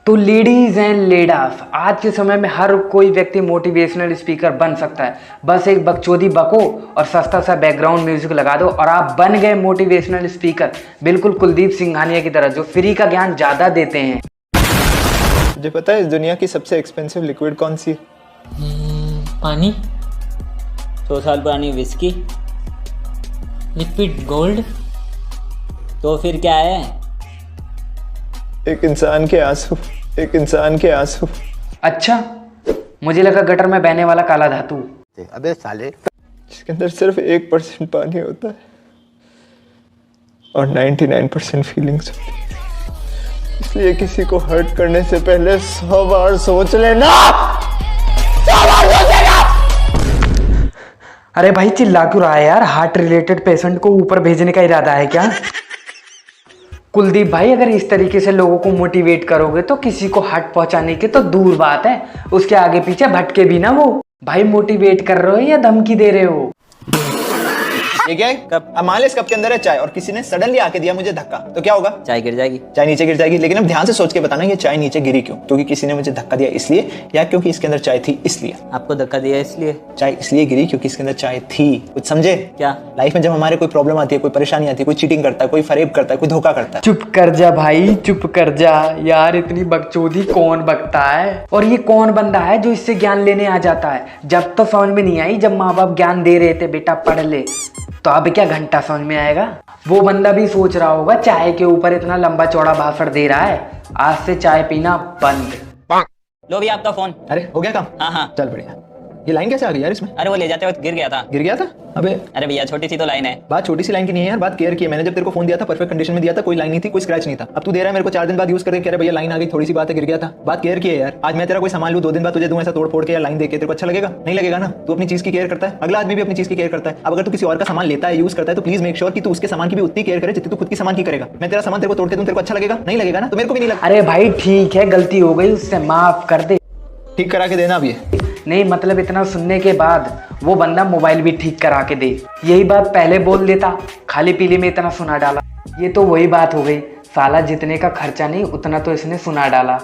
तो ladies and लेडास, आज के समय में हर कोई व्यक्ति मोटिवेशनल स्पीकर बन सकता है। बस एक बकचोदी बको और सस्ता सा बैकग्राउंड म्यूजिक लगा दो और आप बन गए मोटिवेशनल स्पीकर, बिल्कुल कुलदीप सिंघानिया की तरह, जो फ्री का ज्ञान ज़्यादा देते हैं। मुझे पता है इस दुनिया की सबसे एक्सपेंसिव लिक्विड कौन सी? पानी। 100 साल पुरानी विस्की। Liquid gold. तो फिर क्या है? एक इंसान के आंसू, एक इंसान के आंसू। अच्छा, मुझे लगा गटर में बहने वाला काला धातु। अबे साले, जिसके अंदर सिर्फ 1% पानी होता है और 99% फीलिंग्स होती है। इसलिए किसी को हर्ट करने से पहले 100 बार सोच लेना। 100 बार सोचेगा। अरे भाई चिल्ला क्यों रहा है यार? हार्ट रिलेटेड पेशेंट को ऊपर भेजने का इरादा है क्या? कुलदीप भाई, अगर इस तरीके से लोगों को मोटिवेट करोगे तो किसी को हार्ट पहुंचाने की तो दूर बात है, उसके आगे पीछे भटके भी ना वो। भाई मोटिवेट कर रहे हो या धमकी दे रहे हो? ये क्या है? कप। अब मान लो इस कप के अंदर है चाय और किसी ने सडनली आके दिया मुझे धक्का, तो क्या होगा? चाय गिर जाएगी। चाय नीचे गिर जाएगी। लेकिन अब ध्यान से सोच के बताना ये चाय नीचे गिरी क्यों? क्योंकि किसी ने मुझे धक्का दिया इसलिए, या क्योंकि इसके अंदर चाय थी इसलिए? आपको धक्का दिया इसलिए। चाय इसलिए गिरी क्योंकि इसके अंदर चाय थी। कुछ समझे? क्या? लाइफ में जब हमारे कोई प्रॉब्लम आती है, कोई परेशानी आती है, कोई चीटिंग करता है, कोई फरेब करता है, कोई धोखा करता है। चुप कर जा भाई, चुप कर जा यार। इतनी बकचोदी कौन बकता है? और ये कौन बंदा है जो इससे ज्ञान लेने आ जाता है? जब तो समझ में नहीं आई, जब माँ बाप ज्ञान दे रहे थे बेटा पढ़ ले, तो अब क्या घंटा समझ में आएगा? वो बंदा भी सोच रहा होगा चाय के ऊपर इतना लंबा चौड़ा भाषण दे रहा है, आज से चाय पीना बंद। लो भी आपका फोन। अरे हो गया काम? हाँ। चल बढ़िया। ये लाइन कैसे आ गई यार इसमें? अरे वो ले जाते वक्त गिर गया था। गिर गया था? अबे अरे भैया छोटी सी तो लाइन है। बात छोटी सी लाइन की नहीं है यार, बात केयर की है। मैंने जब तेरे को फोन दिया था परफेक्ट कंडीशन में दिया था, कोई लाइन नहीं थी, कोई स्क्रैच नहीं था। अब तू दे रहा है मेरे को 4 दिन बाद यूज करके, कह रहा है भैया लाइन आ गई, थोड़ी सी बात है, गिर गया था। बात केयर की है यार। आज मैं तेरा कोई सामान लूं, 2 दिन बाद तुझे दूं ऐसा तोड़ फोड़ के या लाइन देके, तेरे को अच्छा लगेगा? नहीं लगेगा ना। तू अपनी चीज की केयर करता है, अगला आदमी भी अपनी चीज की केयर करता है। अब अगर तू किसी और का सामान लेता है, यूज करता है, तो प्लीज मेक श्योर कि तू उसके सामान की भी उतनी केयर करे जितनी तू खुद की सामान की करेगा। मैं तेरा सामान तेरे को तोड़ के दूं, तेरे को अच्छा लगेगा? नहीं लगेगा ना, तो मेरे को भी नहीं लगेगा। अरे भाई ठीक है, गलती हो गई, उससे माफ कर दे। ठीक करा के देना अब ये। नहीं मतलब इतना सुनने के बाद वो बंदा मोबाइल भी ठीक करा के दे। यही बात पहले बोल देता, खाली पीली में इतना सुना डाला। ये तो वही बात हो गई, साला जितने का खर्चा नहीं उतना तो इसने सुना डाला।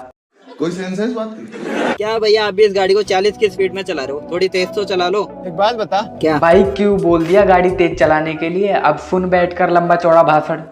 कोई सेंस है इस बात की? क्या भैया आप भी इस गाड़ी को 40 की स्पीड में चला रहे हो? थोड़ी तेज तो चला लो। एक बात बता, क्या? भाई क्यों बोल दिया गाड़ी तेज चलाने के लिए? अब सुन बैठकर लंबा चौड़ा भाषण।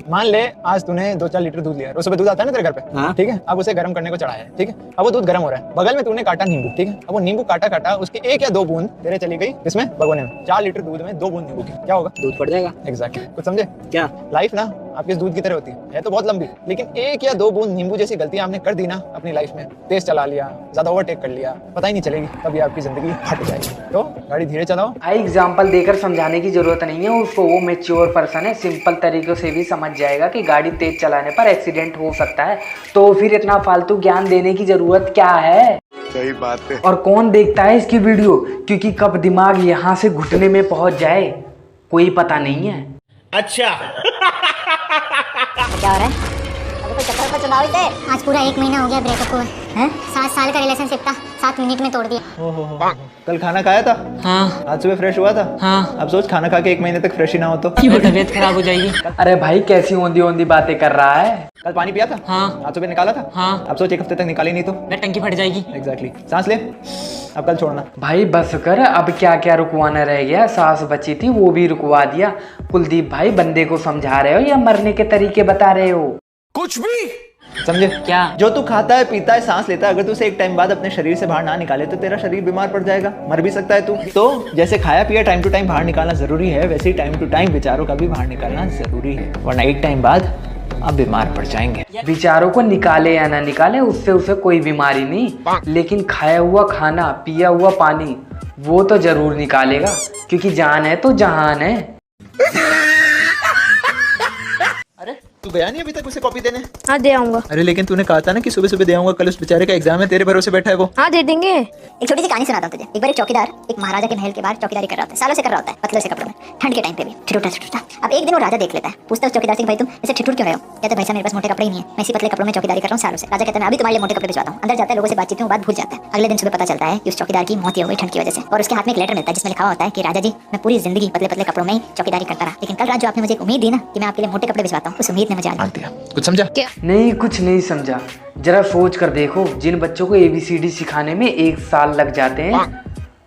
मान ले आज तूने 2-4 लीटर दूध लिया, रोज सुबह दूध आता है ना तेरे घर पे, हाँ? ठीक है? अब उसे गर्म करने को चढ़ाया है, ठीक है? अब वो दूध गर्म हो रहा है, बगल में तूने काटा नींबू, ठीक है? अब वो नींबू काटा उसके 1 या 2 बूंद तेरे चली गई इसमें भगोने में। 4 लीटर दूध में 2 बूंद नींबू की, क्या होगा? दूध पड़ जाएगा। एग्जैक्टली। कुछ समझे? क्या? लाइफ ना आपके इस दूध की तरह होती है तो बहुत लंबी, लेकिन 1 या 2 बूंद नींबू जैसी गलतियां आपने कर दी ना अपनी लाइफ में, तेज चला लिया, ज्यादा ओवरटेक कर लिया, पता ही नहीं चलेगी, तभी आपकी जिंदगी फट जाएगी। तो गाड़ी धीरे चलाओ। भाई एग्जाम्पल देकर समझाने की जरूरत नहीं है उसको, वो मैच्योर पर्सन है, सिंपल तरीकों से भी समझ जाएगा कि गाड़ी तेज चलाने पर एक्सीडेंट हो सकता है। तो फिर इतना फालतू ज्ञान देने की जरूरत क्या है? सही बात है। और कौन देखता है इसकी वीडियो? क्योंकि कब दिमाग यहाँ से घुटने में पहुंच जाए कोई पता नहीं है। अच्छा क्या हो रहा है? अभी कोई चक्कर का चुनाव ही थे। आज पूरा 1 महीना हो गया ब्रेकअप को। हैं? 7 साल का रिलेशनशिप था, 7 मिनट में तोड़ दिया। कल खाना खाया था? हाँ। आज सुबह फ्रेश हुआ था? हाँ। अब सोच खाना खा के 1 महीने तक फ्रेश ही ना हो तो तबीयत खराब हो जाएगी। अरे भाई कैसी ओंधी ओंधी बातें कर रहा है? कल पानी पिया था? हाँ। आज सुबह निकाला था? हाँ। अब सोच 1 हफ्ते तक निकाली नहीं तो मैं टंकी फट जाएगी। एग्जैक्टली। सांस ले, अब कल छोड़ना। भाई बस कर, अब क्या क्या रुकवाना रह गया? सांस बची थी वो भी रुकवा दिया। कुलदीप भाई बंदे को समझा रहे हो या मरने के तरीके बता रहे हो? कुछ भी समझे? क्या? जो तू खाता है, पीता है, सांस लेता है, अगर तू उसे एक टाइम बाद अपने शरीर से बाहर ना निकाले तो तेरा शरीर बीमार पड़ जाएगा, मर भी सकता है तू। तो जैसे खाया पिया टाइम टू टाइम बाहर निकालना जरूरी है, वैसे ही टाइम टू टाइम विचारों का भी बाहर निकालना जरूरी है, वरना एक टाइम बाद आप बीमार पड़ जाएंगे। विचारों को निकाले या ना निकाले उससे उसे कोई बीमारी नहीं, लेकिन खाया हुआ खाना, पिया हुआ पानी वो तो जरूर निकालेगा, क्योंकि जान है तो जहान है। अरे तू गया नहीं अभी तक उसे कॉपी देने? हाँ दे आऊंगा। अरे लेकिन तूने कहा था ना कि सुबह सुबह दे आऊंगा, कल उस बेचारे का एग्जाम है, तेरे भरोसे बैठा है वो। हाँ दे देंगे। एक छोटी सी कहानी सुनाता हूँ तुझे। एक बार एक चौकीदार एक महाराजा के महल के बाहर चौकीदारी कर रहा होता है, सालों से कर रहा होता है, पतले से कपड़ों में, ठंड के टाइम पे भी ठिठुरता। अब एक दिन वो राजा देख लेता है, पूछता है उस चौकीदार से भाई तुम ऐसे ठिठुर क्यों रहे हो? कहते भाई साहब मेरे पास मोटे कपड़े ही नहीं है, मैं इसी पतले कपड़ों में चौकीदारी कर रहा हूँ सालों से। राजा कहता है मैं अभी तुम्हारे लिए मोटे कपड़े भिजवाता हूँ। अंदर जाता है, लोगों से बातचीत में बात भूल जाता है। अगले दिन सुबह पता चलता है कि उस चौकीदार की मौत हो गई ठंड की वजह से, और उसके हाथ में एक लेटर मिलता है जिसमें लिखा होता है कि राजा जी मैं पूरी जिंदगी पतले पतले कपड़ों में ही चौकीदारी करता रहा, लेकिन कल रात जो आपने मुझे एक उम्मीद दी ना कि मैं आपके लिए मोटे कपड़े भिजवाता हूँ, उस उम्मीद ने मजाल। मान दिया। कुछ समझा? नहीं, कुछ नहीं समझा। जरा सोच कर देखो, जिन बच्चों को ABCD सिखाने में 1 साल लग जाते हैं,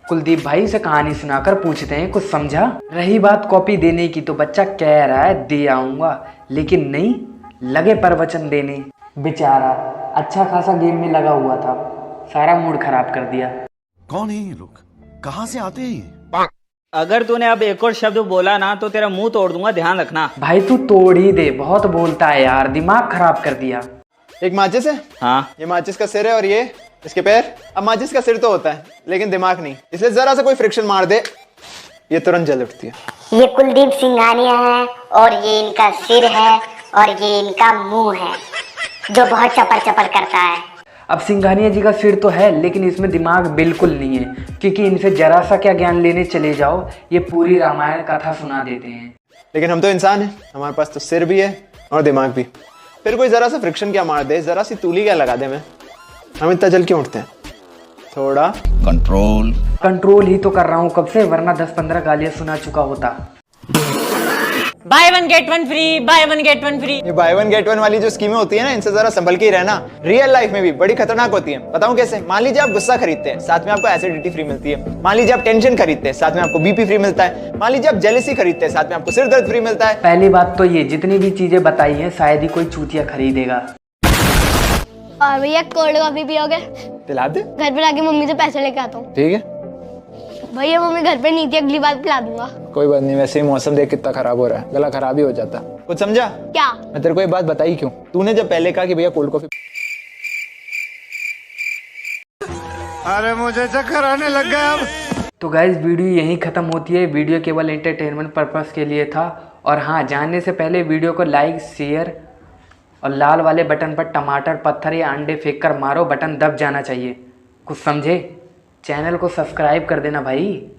कुलदीप भाई से कहानी सुनाकर पूछते हैं कुछ समझा। रही बात कॉपी देने की, तो बच्चा कह रहा है दे आऊंगा, लेकिन नहीं, लगे प्रवचन देने। बेचारा अच्छा खासा गेम में लगा हुआ था, सारा मूड खराब कर दिया। कौन है ये लोग? कहाँ से आते हैं ये? अगर तूने अब एक और शब्द बोला ना तो तेरा मुंह तोड़ दूंगा, ध्यान रखना। भाई तू तोड़ ही दे, बहुत बोलता है यार, दिमाग खराब कर दिया। एक माचिस है, हाँ, ये माचिस का सिर है और ये इसके पैर। अब माचिस का सिर तो होता है लेकिन दिमाग नहीं, इसलिए जरा सा कोई फ्रिक्शन मार दे ये तुरंत जल उठती है। ये कुलदीप सिंघानिया है और ये इनका सिर है और ये इनका मुंह है जो बहुत चपर चपर करता है। अब सिंघानिया जी का सिर तो है, लेकिन इसमें दिमाग बिल्कुल नहीं है, क्योंकि इनसे जरा सा क्या ज्ञान लेने चले जाओ, ये पूरी रामायण कथा सुना देते हैं। लेकिन हम तो इंसान हैं, हमारे पास तो सिर भी है और दिमाग भी। फिर कोई जरा सा फ्रिक्शन क्या मार दे, जरा सी तूली क्या लगा दे, मैं हम इतना जल क्यों उठते हैं? थोड़ा कंट्रोल ही तो कर रहा हूँ कब से, वरना 10-15 गालियां सुना चुका होता। Buy 1 get 1 free, buy 1 get 1 free. ये बाय 1 गेट 1 वाली जो स्कीमें होती है ना, इनसे जरा संभल के ही रहना। रियल लाइफ में भी बड़ी खतरनाक होती है। बताऊं कैसे? मान लीजिए आप गुस्सा खरीदते हैं, साथ में आपको एसिडिटी फ्री मिलती है। मान लीजिए आप टेंशन खरीदते हैं, साथ में आपको BP फ्री मिलता है। मान लीजिए आप जेलसी खरीदते हैं, साथ में आपको सिर दर्द फ्री मिलता है। पहली बात तो ये, जितनी भी चीजें बताई हैं शायद ही कोई चूतिया खरीदेगा। और भैया कोल्ड कॉफी पियोगे? पिला दे। घर पे आके मम्मी से पैसे लेके आता हूँ। ठीक है भैया मम्मी घर पे नहीं थी, अगली बार पिला दूंगा। कोई बात नहीं, वैसे ही मौसम देख कितना खराब हो रहा है, गला खराब ही हो जाता। कुछ समझा? क्या? मैं तेरे को एक बात बताई क्यों? तूने जब पहले कहा कि भैया कोल्ड कॉफी, अरे मुझे चक्कर आने लग गया अब। तो गाइज वीडियो यहीं ख़त्म होती है। वीडियो केवल एंटरटेनमेंट पर्पस के लिए था। और हाँ, जानने से पहले वीडियो को लाइक, शेयर और लाल वाले बटन पर टमाटर, पत्थर या अंडे फेंक कर मारो, बटन दब जाना चाहिए। कुछ समझे? चैनल को सब्सक्राइब कर देना भाई।